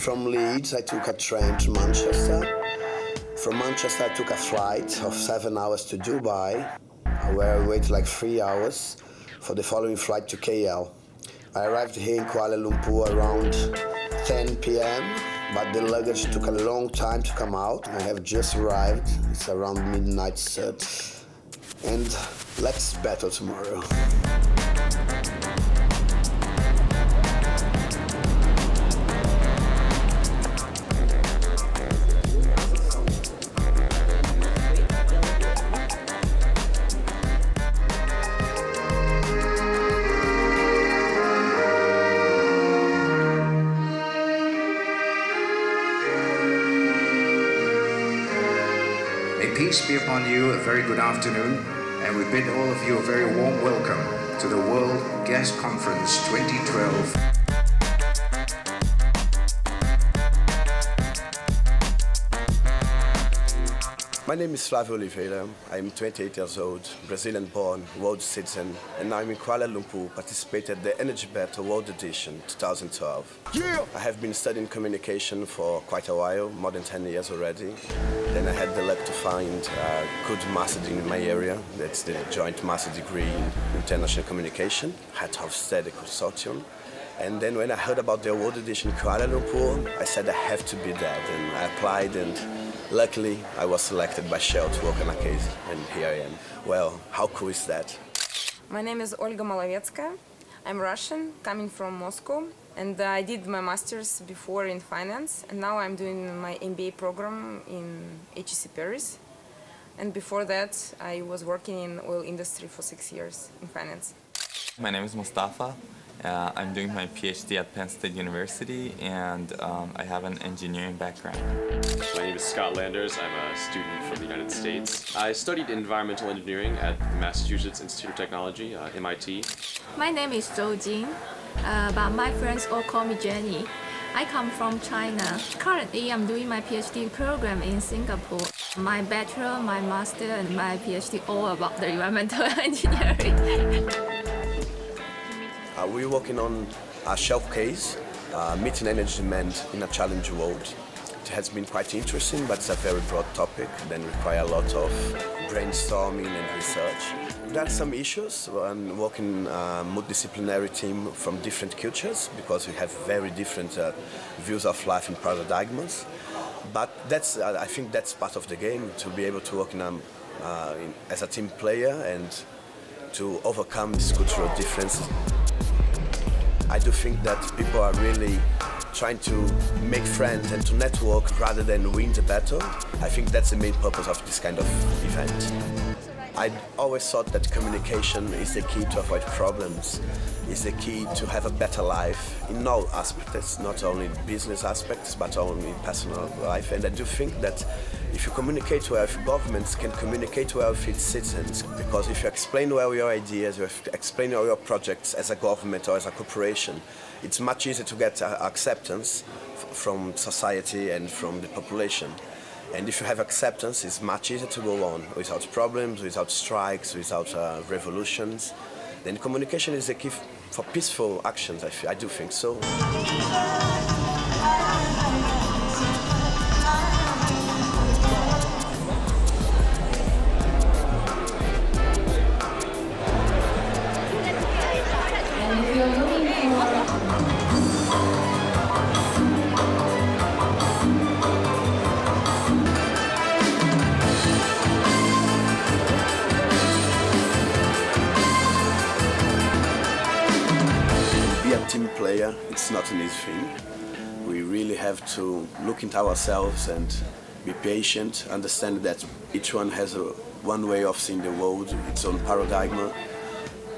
From Leeds, I took a train to Manchester. From Manchester, I took a flight of 7 hours to Dubai, where I waited like 3 hours for the following flight to KL. I arrived here in Kuala Lumpur around 10 p.m., but the luggage took a long time to come out. I have just arrived. It's around midnight, and let's battle tomorrow. Peace be upon you, a very good afternoon, and we bid all of you a very warm welcome to the World Gas Conference 2012. My name is Flávio Oliveira. I'm 28 years old, Brazilian-born, world citizen, and now I'm in Kuala Lumpur, participated in the Energy Battle World Edition 2012. Yeah! I have been studying communication for quite a while, more than 10 years already. Then I had the luck to find a good master degree in my area. That's the joint master degree in international communication at Hofstede Consortium. And then when I heard about the World Edition in Kuala Lumpur, I said I have to be there. And I applied, and luckily I was selected by Shell to work on a case, and here I am. Well, how cool is that? My name is Olga Vlieg. I'm Russian, coming from Moscow, and I did my master's before in finance, and now I'm doing my MBA program in HEC Paris. And before that, I was working in oil industry for 6 years in finance. My name is Mustafa. I'm doing my PhD at Penn State University, and I have an engineering background. My name is Scott Landers. I'm a student from the United States. I studied environmental engineering at Massachusetts Institute of Technology, MIT. My name is Zhou Jing, but my friends all call me Jenny. I come from China. Currently, I'm doing my PhD program in Singapore. My bachelor, my master, and my PhD all about the environmental engineering. We're working on a shelf case, meeting energy demand in a challenging world. It has been quite interesting, but it's a very broad topic, then require a lot of brainstorming and research. There are some issues when working a multidisciplinary team from different cultures, because we have very different views of life and paradigms. But that's, I think that's part of the game, to be able to work as a team player and to overcome these cultural differences. I do think that people are really trying to make friends and to network rather than win the battle. I think that's the main purpose of this kind of event. I always thought that communication is the key to avoid problems, is the key to have a better life in all aspects, not only business aspects, but only personal life. And I do think that if you communicate well, if governments can communicate well with its citizens, because if you explain well your ideas, you explain well your projects as a government or as a corporation, it's much easier to get acceptance from society and from the population. And if you have acceptance, it's much easier to go on without problems, without strikes, without revolutions. Then communication is the key for peaceful actions, I do think so. Team player, it's not an easy thing. We really have to look into ourselves and be patient, understand that each one has one way of seeing the world, its own paradigm.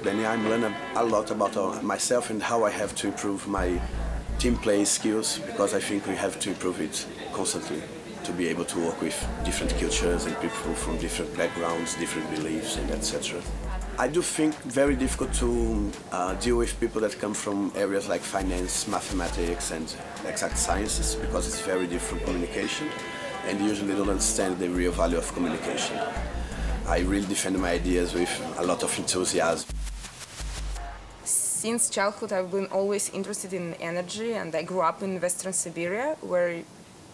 Then I'm learning a lot about myself and how I have to improve my team play skills, because I think we have to improve it constantly to be able to work with different cultures and people from different backgrounds, different beliefs, and etc. I do think very difficult to deal with people that come from areas like finance, mathematics, and exact sciences, because it's very different communication, and usually don't understand the real value of communication. I really defend my ideas with a lot of enthusiasm. Since childhood, I've been always interested in energy, and I grew up in Western Siberia, where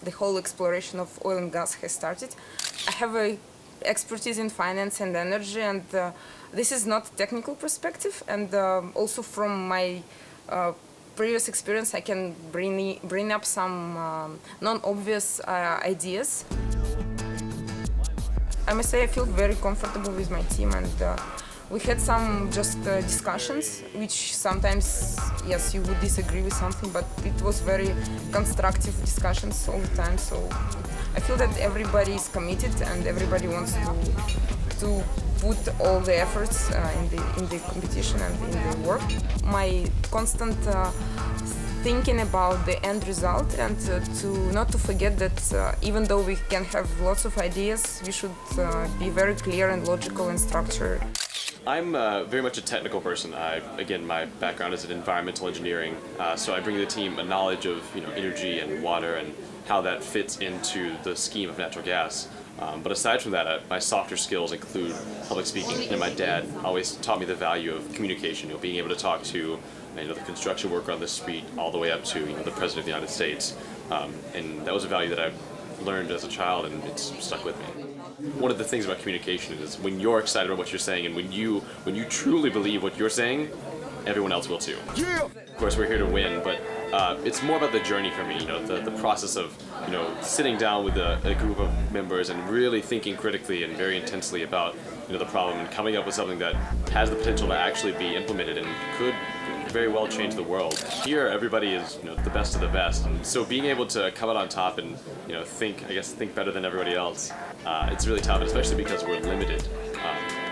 the whole exploration of oil and gas has started. I have a expertise in finance and energy, and this is not technical perspective, and also from my previous experience, I can bring up some non-obvious ideas. I must say I feel very comfortable with my team, and we had some just discussions, which sometimes, yes, you would disagree with something, but it was very constructive discussions all the time. So I feel that everybody is committed and everybody wants to put all the efforts in the competition and in the work. My constant thinking about the end result, and not to forget that even though we can have lots of ideas, we should be very clear and logical and structured. I'm very much a technical person. Again, my background is in environmental engineering, so I bring to the team a knowledge of energy and water and how that fits into the scheme of natural gas. But aside from that, my softer skills include public speaking, and my dad always taught me the value of communication. Being able to talk to the construction worker on the street all the way up to the President of the United States, and that was a value that I learned as a child, and it's stuck with me. One of the things about communication is when you're excited about what you're saying, and when you truly believe what you're saying, everyone else will too. Yeah! Of course, we're here to win, but it's more about the journey for me. The process of sitting down with a group of members and really thinking critically and very intensely about the problem and coming up with something that has the potential to actually be implemented and could very well change the world. Here, everybody is the best of the best, and so being able to come out on top and think better than everybody else, it's really tough, especially because we're limited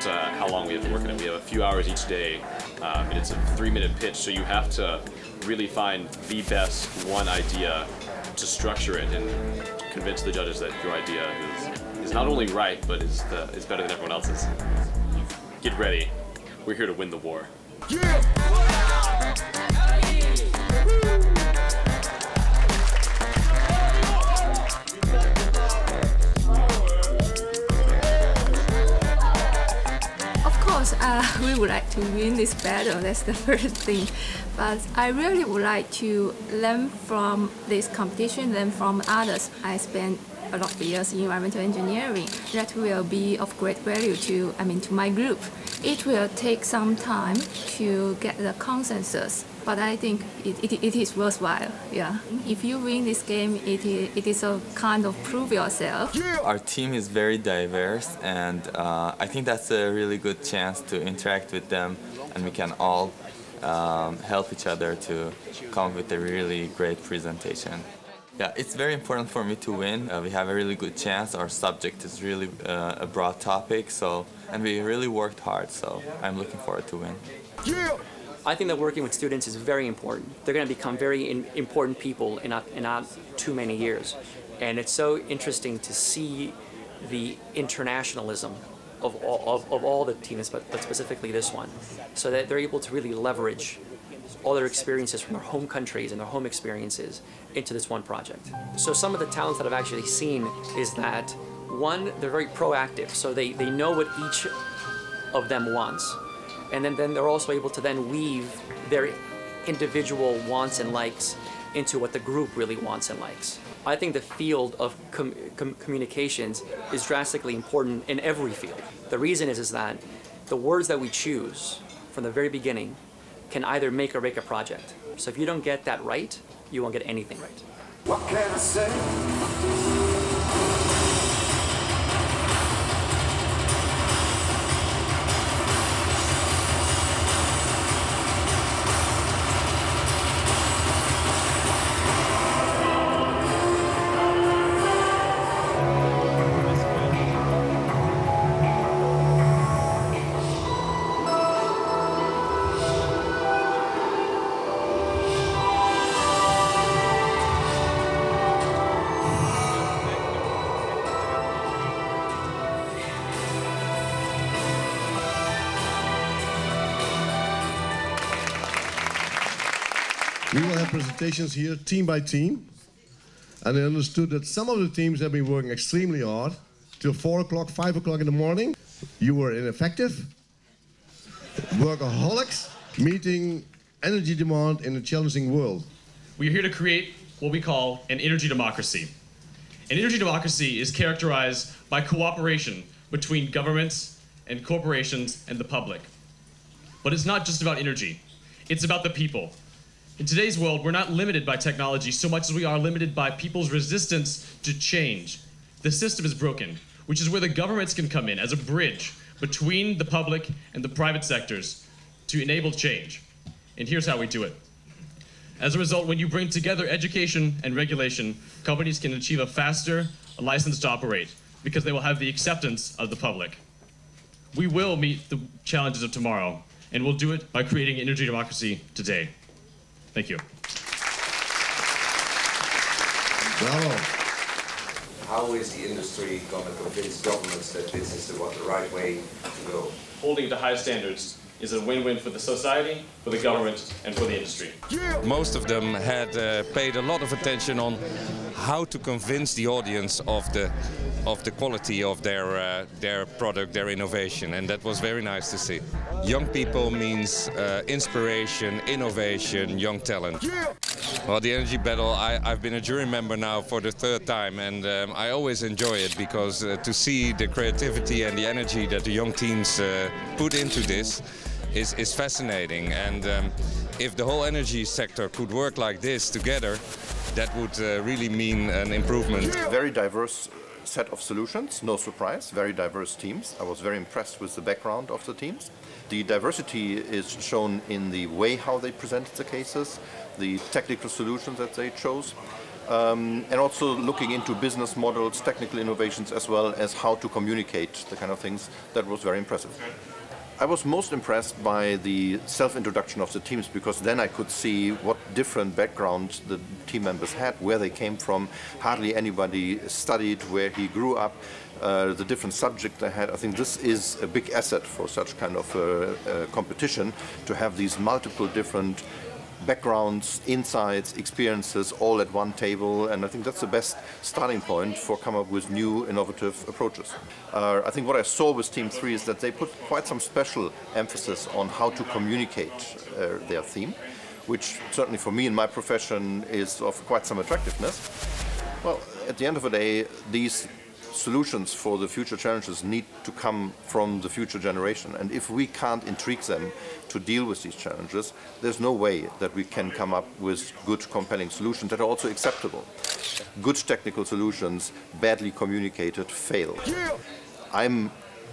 to how long we have to work on it. We have a few hours each day, and it's a 3-minute pitch, so you have to really find the best one idea to structure it and convince the judges that your idea is not only right, but is better than everyone else's. Get ready. We're here to win the war. Yeah! We would like to win this battle, that's the first thing. But I really would like to learn from this competition, learn from others. I spent a lot of years in environmental engineering. That will be of great value to my group. It will take some time to get the consensus, but I think it is worthwhile. Yeah. If you win this game, it is a kind of prove yourself. Our team is very diverse, and I think that's a really good chance to interact with them, and we can all help each other to come up with a really great presentation. Yeah, it's very important for me to win. We have a really good chance. Our subject is really a broad topic, and we really worked hard, so I'm looking forward to win. Yeah! I think that working with students is very important. They're going to become very important people in not too many years. And it's so interesting to see the internationalism of all the teams, but specifically this one, so that they're able to really leverage all their experiences from their home countries and their home experiences into this one project. So some of the talents that I've actually seen is that, one, they're very proactive, so they know what each of them wants. And then they're also able to then weave their individual wants and likes into what the group really wants and likes. I think the field of communications is drastically important in every field. The reason is that the words that we choose from the very beginning can either make or break a project. So if you don't get that right, you won't get anything right. What can I say? We will have presentations here, team by team. And I understood that some of the teams have been working extremely hard till 4 o'clock, 5 o'clock in the morning. You were ineffective, workaholics, meeting energy demand in a challenging world. We are here to create what we call an energy democracy. An energy democracy is characterized by cooperation between governments and corporations and the public. But it's not just about energy, it's about the people. In today's world, we're not limited by technology so much as we are limited by people's resistance to change. The system is broken, which is where the governments can come in as a bridge between the public and the private sectors to enable change. And here's how we do it. As a result, when you bring together education and regulation, companies can achieve a faster license to operate because they will have the acceptance of the public. We will meet the challenges of tomorrow, and we'll do it by creating energy democracy today. Thank you. Bravo. How is the industry going to convince governments that this is the right way to go? Holding to high standards is a win-win for the society, for the government, and for the industry. Most of them had paid a lot of attention on how to convince the audience of the quality of their product, their innovation, and that was very nice to see. Young people means inspiration, innovation, young talent. Well, the Energy Battle, I've been a jury member now for the third time, and I always enjoy it because to see the creativity and the energy that the young teams put into this is fascinating. And if the whole energy sector could work like this together, that would really mean an improvement. Very diverse set of solutions, no surprise, very diverse teams. I was very impressed with the background of the teams. The diversity is shown in the way how they presented the cases, the technical solutions that they chose, and also looking into business models, technical innovations, as well as how to communicate the kind of things. That was very impressive. I was most impressed by the self-introduction of the teams, because then I could see what different backgrounds the team members had, where they came from. Hardly anybody studied, where he grew up, the different subjects they had. I think this is a big asset for such kind of competition, to have these multiple different backgrounds, insights, experiences all at one table, and I think that's the best starting point for coming up with new innovative approaches. I think what I saw with Team 3 is that they put quite some special emphasis on how to communicate their theme, which certainly for me in my profession is of quite some attractiveness. Well, at the end of the day, these solutions for the future challenges need to come from the future generation, and if we can't intrigue them to deal with these challenges, there's no way that we can come up with good, compelling solutions that are also acceptable. Good technical solutions, badly communicated, fail. I'm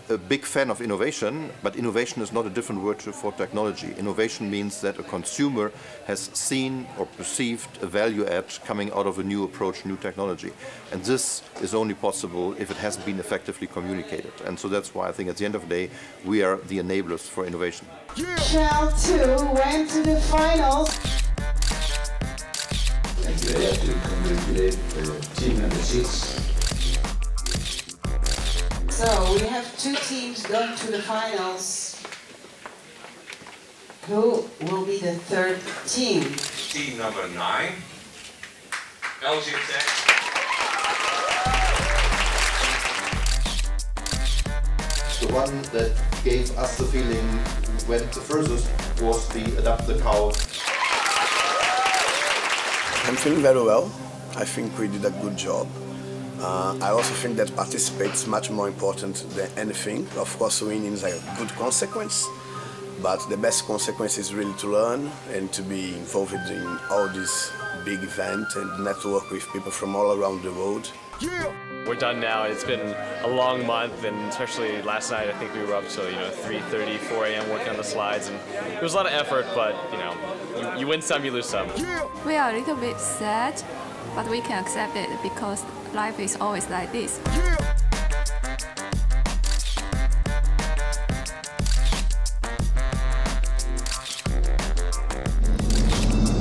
a big fan of innovation, but innovation is not a different word for technology. Innovation means that a consumer has seen or perceived a value add coming out of a new approach, new technology. And this is only possible if it has been effectively communicated. And so that's why I think at the end of the day, we are the enablers for innovation. Shell 2 went to the finals. And today I have to congratulate team number 6. So we have two teams going to the finals. Who will be the third team? Team number 9, LG Tech. The one that gave us the feeling went the furthest was the Adapt the Cow. I'm feeling very well. I think we did a good job. I also think that participate is much more important than anything. Of course, winning is a good consequence, but the best consequence is really to learn and to be involved in all this big event and network with people from all around the world. We're done now. It's been a long month, and especially last night, I think we were up till 3:30, 4 a.m. working on the slides, and it was a lot of effort. But you win some, you lose some. We are a little bit sad, but we can accept it because life is always like this.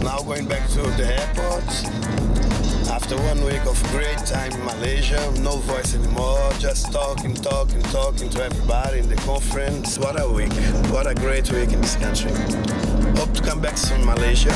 Now going back to the airport. After 1 week of great time in Malaysia, no voice anymore, just talking to everybody in the conference. What a week, what a great week in this country. Hope to come back soon, Malaysia.